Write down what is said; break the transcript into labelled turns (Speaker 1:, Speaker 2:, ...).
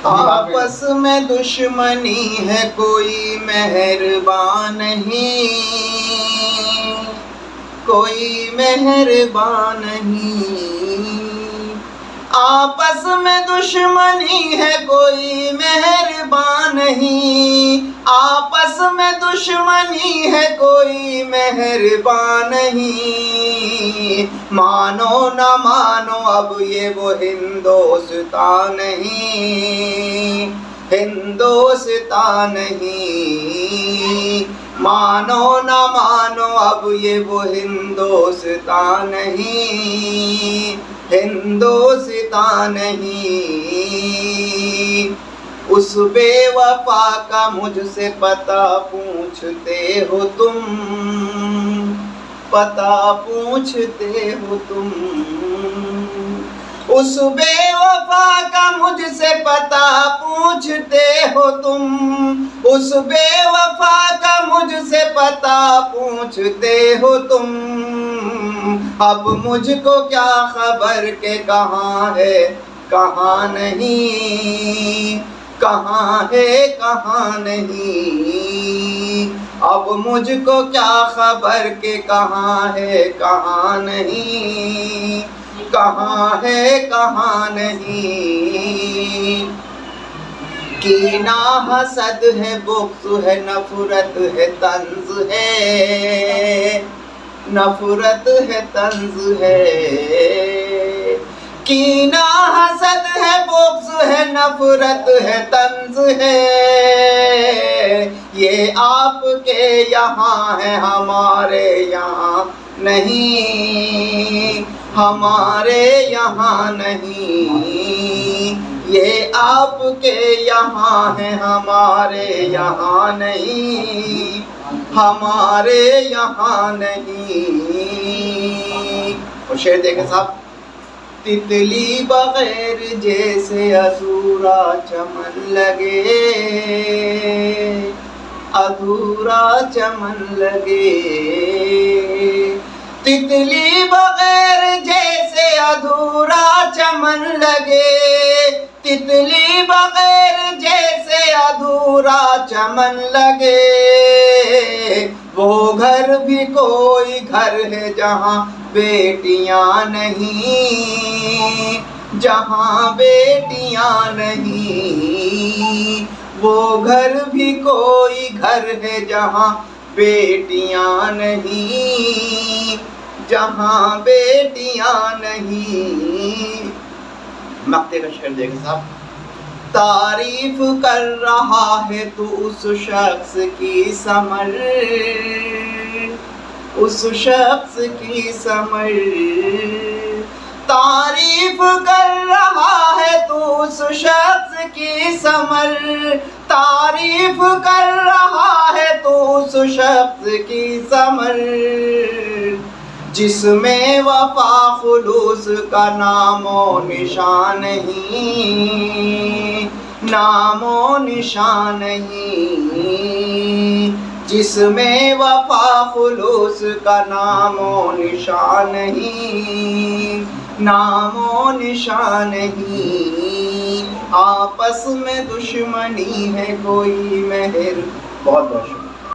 Speaker 1: آپس میں دشمنی ہے کوئی مہربان نہیں، کوئی مہربان نہیں، آپس میں دشمنی ہے کوئی مہربان نہیں، آپس میں دشمنی ہے کوئی مہربان نہیں، مانو نہ مانو اب یہ وہ ہندوستان نہیں، ہندوستان نہیں، مانو نہ مانو اب یہ وہ ہندوستان نہیں، ہندوستان نہیں۔ اس بے وفا کا مجھ سے پتہ پوچھتے ہو تم، پتہ پوچھتے ہو تم، اس بے وفا کا مجھ سے پتہ پوچھتے ہو تم، اس بے وفا کا مجھ سے پتہ پوچھتے ہو تم، اب مجھ کو کیا خبر کہ کہاں ہے کہاں نہیں، کہاں ہے کہاں نہیں، اب مجھ کو کیا خبر کہ کہاں ہے کہاں نہیں، کہاں ہے کہاں نہیں۔ کینہ حسد ہے، بغض ہے، نفرت ہے، طنز ہے، نفرت ہے، طنز ہے، کینہ حسد ہے، بغض ہے، نفرت ہے، طنز ہے، یہ آپ کے یہاں ہے ہمارے یہاں نہیں، ہمارے یہاں نہیں، یہ آپ کے یہاں ہے ہمارے یہاں نہیں، ہمارے یہاں نہیں۔ اور شعر دیکھیں صاحب، تتلی بغیر جیسے ادھورا چمن لگے، ادھورا چمن لگے، تتلی بغیر جیسے ادھورا چمن لگے، تتلی بغیر جیسے ادھورا چمن لگے، وہ گھر بھی کوئی گھر ہے جہاں بیٹیاں نہیں، جہاں بیٹیاں نہیں، وہ گھر بھی کوئی گھر ہے جہاں بیٹیاں نہیں، جہاں بیٹیاں نہیں۔ مقطع کا شعر دیکھیں صاحب، تعریف کر رہا ہے تو اس شخص کی سمر، اس شخص کی سمر، تعریف کر رہا ہے تو اس شخص کی سمر، تعریف کر رہا ہے تو اس شخص کی سمر، جس میں وفا خلوص کا نام و نشان نہیں، نام و نشان نہیں، جس میں وفا خلوص کا نام و نشان نہیں، نام و نشان نہیں، آپس میں دشمنی ہے کوئی مہر۔ بہت بہت شکریہ۔